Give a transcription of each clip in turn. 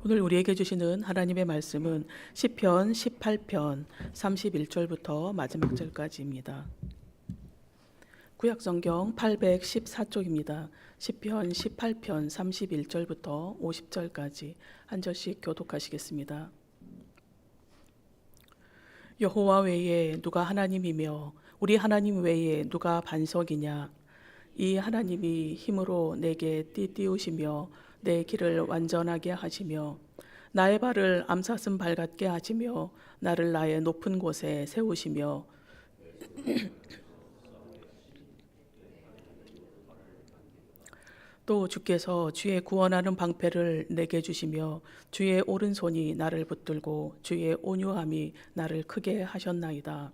오늘 우리에게 주시는 하나님의 말씀은 시편 18편 31절부터 마지막 절까지입니다. 구약성경 814쪽입니다. 시편 18편 31절부터 50절까지 한 절씩 교독하시겠습니다. 여호와 외에 누가 하나님이며 우리 하나님 외에 누가 반석이냐. 이 하나님이 힘으로 내게 띠띠우시며 내 길을 완전하게 하시며 나의 발을 암사슴 발 같게 하시며 나를 나의 높은 곳에 세우시며 또 주께서 주의 구원하는 방패를 내게 주시며 주의 오른손이 나를 붙들고 주의 온유함이 나를 크게 하셨나이다.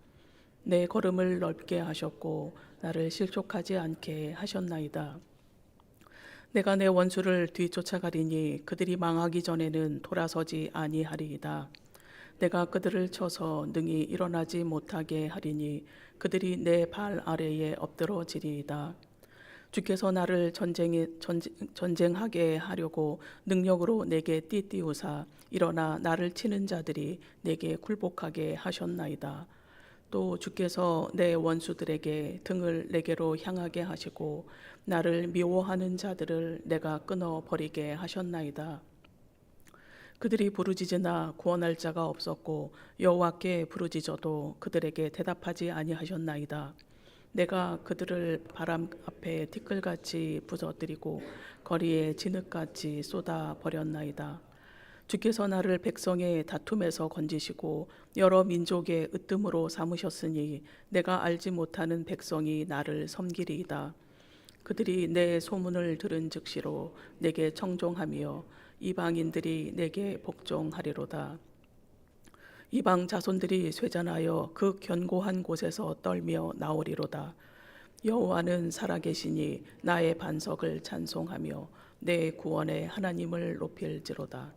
내 걸음을 넓게 하셨고 나를 실족하지 않게 하셨나이다. 내가 내 원수를 뒤쫓아가리니 그들이 망하기 전에는 돌아서지 아니하리이다. 내가 그들을 쳐서 능히 일어나지 못하게 하리니 그들이 내 발 아래에 엎드러지리이다. 주께서 나를 전쟁하게 하려고 능력으로 내게 띠띠우사 일어나 나를 치는 자들이 내게 굴복하게 하셨나이다. 또 주께서 내 원수들에게 등을 내게로 향하게 하시고 나를 미워하는 자들을 내가 끊어버리게 하셨나이다. 그들이 부르짖으나 구원할 자가 없었고 여호와께 부르짖어도 그들에게 대답하지 아니하셨나이다. 내가 그들을 바람 앞에 티끌같이 부서뜨리고 거리에 진흙같이 쏟아 버렸나이다. 주께서 나를 백성의 다툼에서 건지시고 여러 민족의 으뜸으로 삼으셨으니 내가 알지 못하는 백성이 나를 섬기리이다. 그들이 내 소문을 들은 즉시로 내게 청종하며 이방인들이 내게 복종하리로다. 이방 자손들이 쇠잔하여 그 견고한 곳에서 떨며 나오리로다. 여호와는 살아계시니 나의 반석을 찬송하며 내 구원의 하나님을 높일지로다.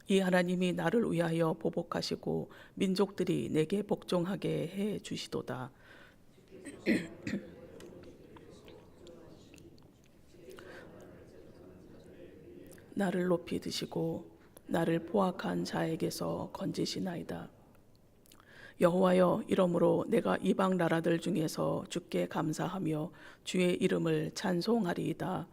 이 하나님이 나를 위하여 보복하시고 민족들이 내게 복종하게 해 주시도다. 나를 높이 드시고 나를 포악한 자에게서 건지시나이다. 여호와여, 이러므로 내가 이방 나라들 중에서 주께 감사하며 주의 이름을 찬송하리이다.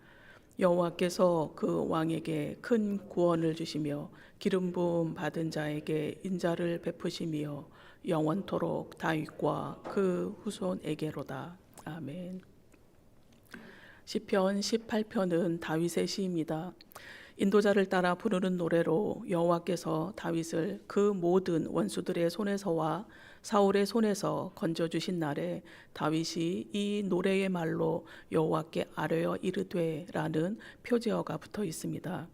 여호와께서 그 왕에게 큰 구원을 주시며 기름 부음 받은 자에게 인자를 베푸시며 영원토록 다윗과 그 후손에게로다. 아멘. 시편 18편은 다윗의 시입니다. 인도자를 따라 부르는 노래로 여호와께서 다윗을 그 모든 원수들의 손에서와 사울의 손에서 건져주신 날에 다윗이 이 노래의 말로 여호와께 아뢰어 이르되라는 표제어가 붙어 있습니다.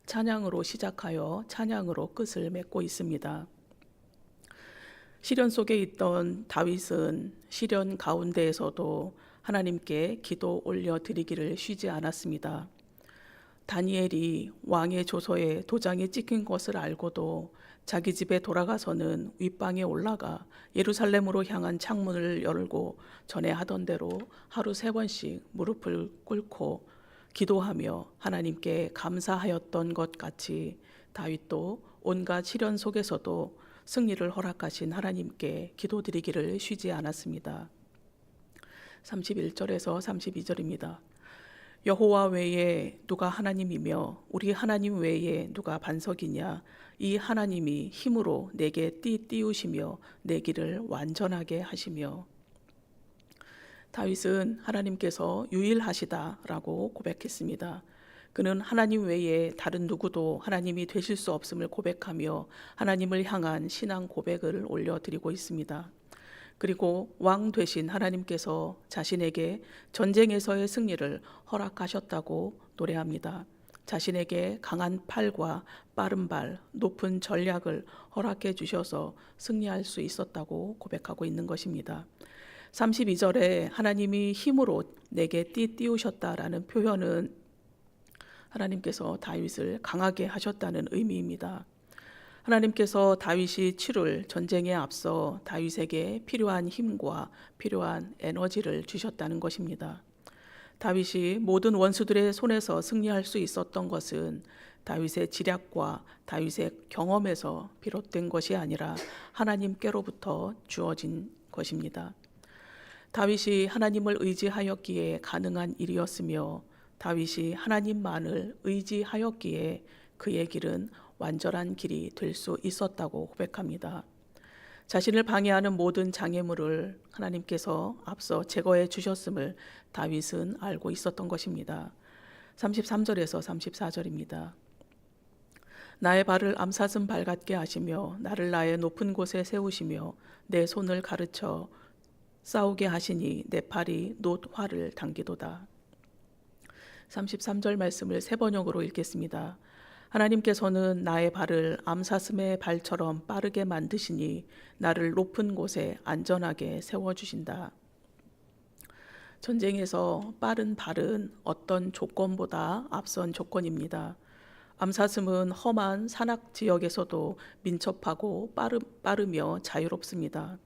찬양으로 시작하여 찬양으로 끝을 맺고 있습니다. 시련 속에 있던 다윗은 시련 가운데에서도 하나님께 기도 올려드리기를 쉬지 않았습니다. 다니엘이 왕의 조서에 도장이 찍힌 것을 알고도 자기 집에 돌아가서는 윗방에 올라가 예루살렘으로 향한 창문을 열고 전에 하던 대로 하루 3번씩 무릎을 꿇고 기도하며 하나님께 감사하였던 것 같이 다윗도 온갖 시련 속에서도 승리를 허락하신 하나님께 기도드리기를 쉬지 않았습니다. 31절에서 32절입니다. 여호와 외에 누가 하나님이며 우리 하나님 외에 누가 반석이냐. 이 하나님이 힘으로 내게 띠띠우시며 내 길을 완전하게 하시며. 다윗은 하나님께서 유일하시다라고 고백했습니다. 그는 하나님 외에 다른 누구도 하나님이 되실 수 없음을 고백하며 하나님을 향한 신앙 고백을 올려드리고 있습니다. 그리고 왕 되신 하나님께서 자신에게 전쟁에서의 승리를 허락하셨다고 노래합니다. 자신에게 강한 팔과 빠른 발, 높은 전략을 허락해 주셔서 승리할 수 있었다고 고백하고 있는 것입니다. 32절에 하나님이 힘으로 내게 띠띠우셨다라는 표현은 하나님께서 다윗을 강하게 하셨다는 의미입니다. 하나님께서 다윗이 치룰 전쟁에 앞서 다윗에게 필요한 힘과 필요한 에너지를 주셨다는 것입니다. 다윗이 모든 원수들의 손에서 승리할 수 있었던 것은 다윗의 지략과 다윗의 경험에서 비롯된 것이 아니라 하나님께로부터 주어진 것입니다. 다윗이 하나님을 의지하였기에 가능한 일이었으며 다윗이 하나님만을 의지하였기에 그의 길은 완전한 길이 될 수 있었다고 고백합니다. 자신을 방해하는 모든 장애물을 하나님께서 앞서 제거해 주셨음을 다윗은 알고 있었던 것입니다. 33절에서 34절입니다. 나의 발을 암사슴 발 같게 하시며 나를 나의 높은 곳에 세우시며 내 손을 가르쳐 싸우게 하시니 내 팔이 놋 활을 당기도다. 33절 말씀을 세 번역으로 읽겠습니다. 하나님께서는 나의 발을 암사슴의 발처럼 빠르게 만드시니 나를 높은 곳에 안전하게 세워주신다. 전쟁에서 빠른 발은 어떤 조건보다 앞선 조건입니다. 암사슴은 험한 산악 지역에서도 민첩하고 빠르며 자유롭습니다.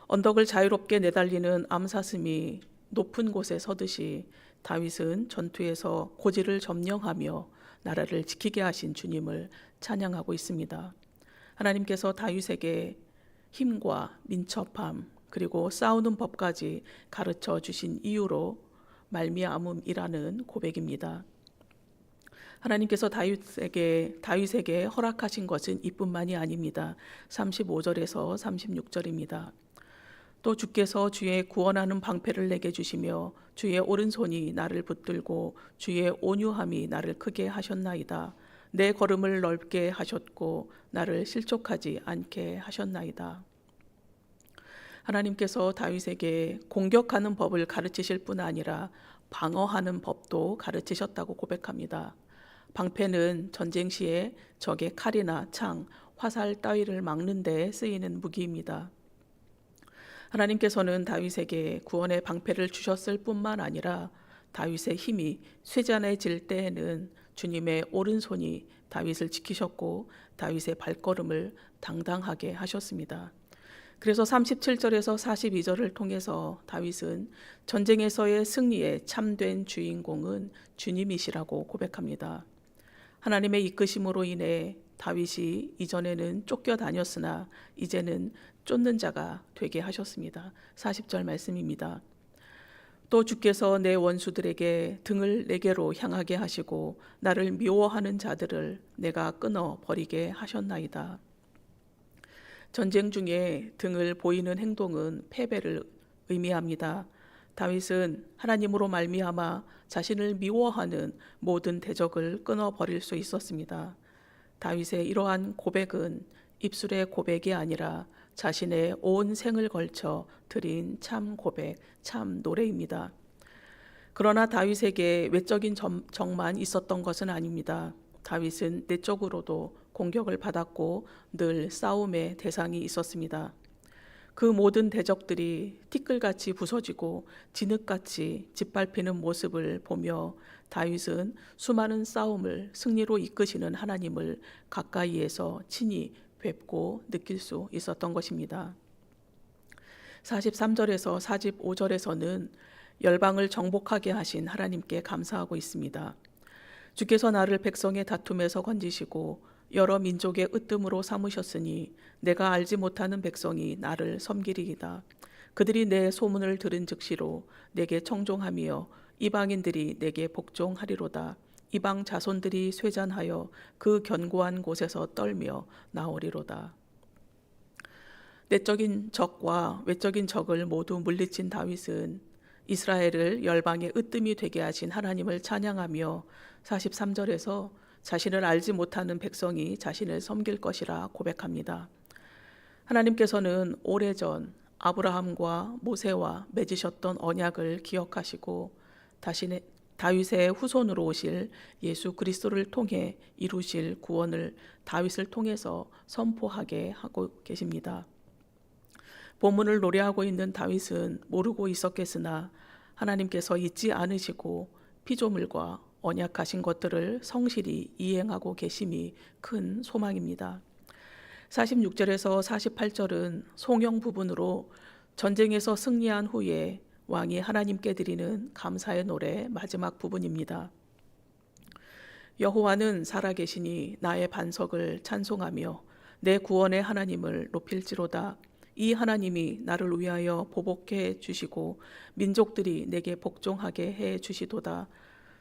언덕을 자유롭게 내달리는 암사슴이 높은 곳에 서듯이 다윗은 전투에서 고지를 점령하며 나라를 지키게 하신 주님을 찬양하고 있습니다. 하나님께서 다윗에게 힘과 민첩함 그리고 싸우는 법까지 가르쳐 주신 이유로 말미암음이라는 고백입니다. 하나님께서 다윗에게 허락하신 것은 이뿐만이 아닙니다. 35절에서 36절입니다. 또 주께서 주의 구원하는 방패를 내게 주시며 주의 오른손이 나를 붙들고 주의 온유함이 나를 크게 하셨나이다. 내 걸음을 넓게 하셨고 나를 실족하지 않게 하셨나이다. 하나님께서 다윗에게 공격하는 법을 가르치실 뿐 아니라 방어하는 법도 가르치셨다고 고백합니다. 방패는 전쟁 시에 적의 칼이나 창, 화살 따위를 막는 데 쓰이는 무기입니다. 하나님께서는 다윗에게 구원의 방패를 주셨을 뿐만 아니라 다윗의 힘이 쇠잔해질 때에는 주님의 오른손이 다윗을 지키셨고 다윗의 발걸음을 당당하게 하셨습니다. 그래서 37절에서 42절을 통해서 다윗은 전쟁에서의 승리의 참된 주인공은 주님이시라고 고백합니다. 하나님의 이끄심으로 인해 다윗이 이전에는 쫓겨다녔으나 이제는 쫓는 자가 되게 하셨습니다. 40절 말씀입니다. 또 주께서 내 원수들에게 등을 내게로 향하게 하시고 나를 미워하는 자들을 내가 끊어 버리게 하셨나이다. 전쟁 중에 등을 보이는 행동은 패배를 의미합니다. 다윗은 하나님으로 말미암아 자신을 미워하는 모든 대적을 끊어 버릴 수 있었습니다. 다윗의 이러한 고백은 입술의 고백이 아니라 자신의 온 생을 걸쳐 드린 참 고백, 참 노래입니다. 그러나 다윗에게 외적인 적만 있었던 것은 아닙니다. 다윗은 내적으로도 공격을 받았고 늘 싸움의 대상이 있었습니다. 그 모든 대적들이 티끌같이 부서지고 진흙같이 짓밟히는 모습을 보며 다윗은 수많은 싸움을 승리로 이끄시는 하나님을 가까이에서 친히 뵙고 느낄 수 있었던 것입니다. 43절에서 45절에서는 열방을 정복하게 하신 하나님께 감사하고 있습니다. 주께서 나를 백성의 다툼에서 건지시고 여러 민족의 으뜸으로 삼으셨으니 내가 알지 못하는 백성이 나를 섬기리이다. 그들이 내 소문을 들은 즉시로 내게 청종하며 이방인들이 내게 복종하리로다. 이방 자손들이 쇠잔하여 그 견고한 곳에서 떨며 나오리로다. 내적인 적과 외적인 적을 모두 물리친 다윗은 이스라엘을 열방의 으뜸이 되게 하신 하나님을 찬양하며 43절에서 자신을 알지 못하는 백성이 자신을 섬길 것이라 고백합니다. 하나님께서는 오래전 아브라함과 모세와 맺으셨던 언약을 기억하시고 다윗의 후손으로 오실 예수 그리스도를 통해 이루실 구원을 다윗을 통해서 선포하게 하고 계십니다. 본문을 노래하고 있는 다윗은 모르고 있었겠으나 하나님께서 잊지 않으시고 피조물과 언약하신 것들을 성실히 이행하고 계심이 큰 소망입니다. 46절에서 48절은 송영 부분으로 전쟁에서 승리한 후에 왕이 하나님께 드리는 감사의 노래 마지막 부분입니다. 여호와는 살아계시니 나의 반석을 찬송하며 내 구원의 하나님을 높일지로다. 이 하나님이 나를 위하여 보복해 주시고 민족들이 내게 복종하게 해 주시도다.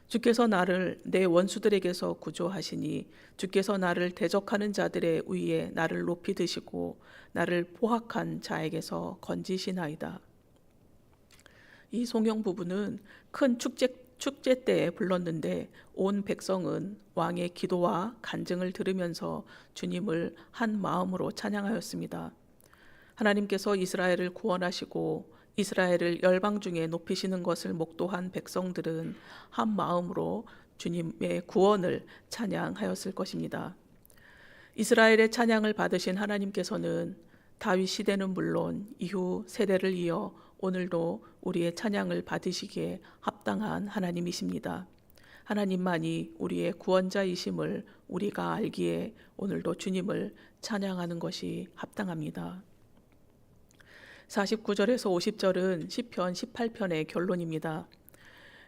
주께서 나를 내 원수들에게서 구조하시니 주께서 나를 대적하는 자들의 위에 나를 높이 드시고 나를 포악한 자에게서 건지시나이다. 이 송영 부부는 큰 축제 때에 불렀는데 온 백성은 왕의 기도와 간증을 들으면서 주님을 한 마음으로 찬양하였습니다. 하나님께서 이스라엘을 구원하시고 이스라엘을 열방 중에 높이시는 것을 목도한 백성들은 한 마음으로 주님의 구원을 찬양하였을 것입니다. 이스라엘의 찬양을 받으신 하나님께서는 다윗 시대는 물론 이후 세대를 이어 오늘도 우리의 찬양을 받으시기에 합당한 하나님이십니다. 하나님만이 우리의 구원자이심을 우리가 알기에 오늘도 주님을 찬양하는 것이 합당합니다. 49절에서 50절은 시편 18편의 결론입니다.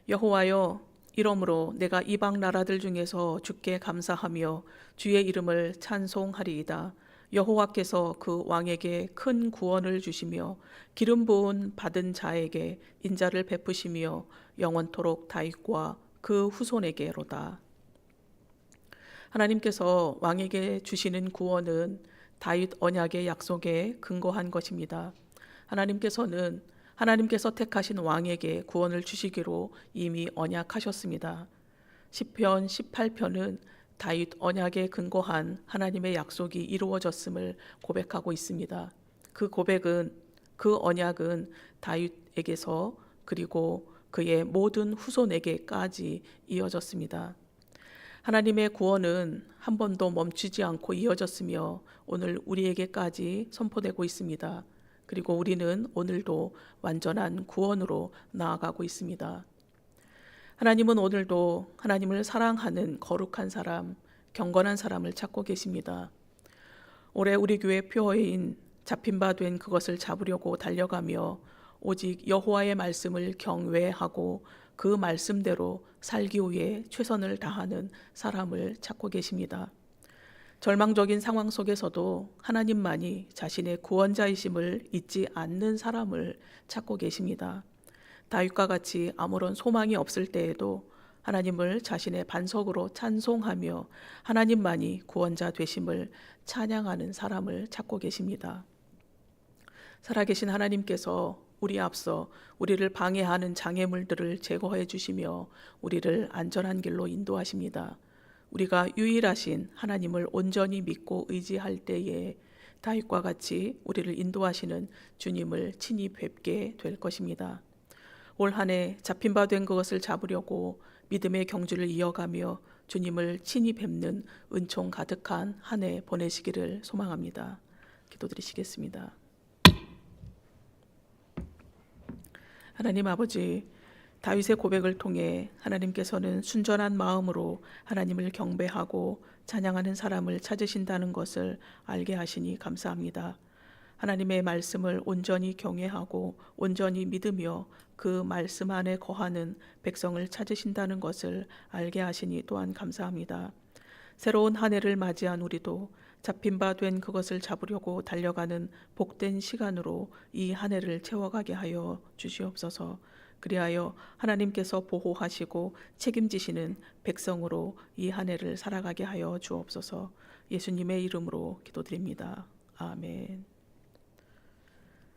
여호와여, 이러므로 내가 이방 나라들 중에서 주께 감사하며 주의 이름을 찬송하리이다. 여호와께서 그 왕에게 큰 구원을 주시며 기름 부은 받은 자에게 인자를 베푸시며 영원토록 다윗과 그 후손에게로다. 하나님께서 왕에게 주시는 구원은 다윗 언약의 약속에 근거한 것입니다. 하나님께서 택하신 왕에게 구원을 주시기로 이미 언약하셨습니다. 시편 18편은 다윗 언약에 근거한 하나님의 약속이 이루어졌음을 고백하고 있습니다. 그 언약은 다윗에게서 그리고 그의 모든 후손에게까지 이어졌습니다. 하나님의 구원은 한 번도 멈추지 않고 이어졌으며 오늘 우리에게까지 선포되고 있습니다. 그리고 우리는 오늘도 완전한 구원으로 나아가고 있습니다. 하나님은 오늘도 하나님을 사랑하는 거룩한 사람, 경건한 사람을 찾고 계십니다. 올해 우리 교회 표어인 잡힌 바 된 그것을 잡으려고 달려가며 오직 여호와의 말씀을 경외하고 그 말씀대로 살기 위해 최선을 다하는 사람을 찾고 계십니다. 절망적인 상황 속에서도 하나님만이 자신의 구원자이심을 잊지 않는 사람을 찾고 계십니다. 다윗과 같이 아무런 소망이 없을 때에도 하나님을 자신의 반석으로 찬송하며 하나님만이 구원자 되심을 찬양하는 사람을 찾고 계십니다. 살아계신 하나님께서 우리 앞서 우리를 방해하는 장애물들을 제거해 주시며 우리를 안전한 길로 인도하십니다. 우리가 유일하신 하나님을 온전히 믿고 의지할 때에 다윗과 같이 우리를 인도하시는 주님을 친히 뵙게 될 것입니다. 올 한 해 잡힌 바 된 그것을 잡으려고 믿음의 경주를 이어가며 주님을 친히 뵙는 은총 가득한 한 해 보내시기를 소망합니다. 기도드리시겠습니다. 하나님 아버지, 다윗의 고백을 통해 하나님께서는 순전한 마음으로 하나님을 경배하고 찬양하는 사람을 찾으신다는 것을 알게 하시니 감사합니다. 하나님의 말씀을 온전히 경외하고 온전히 믿으며 그 말씀 안에 거하는 백성을 찾으신다는 것을 알게 하시니 또한 감사합니다. 새로운 한 해를 맞이한 우리도 잡힌 바 된 그것을 잡으려고 달려가는 복된 시간으로 이 한 해를 채워가게 하여 주시옵소서. 그리하여 하나님께서 보호하시고 책임지시는 백성으로 이 한 해를 살아가게 하여 주옵소서. 예수님의 이름으로 기도드립니다. 아멘.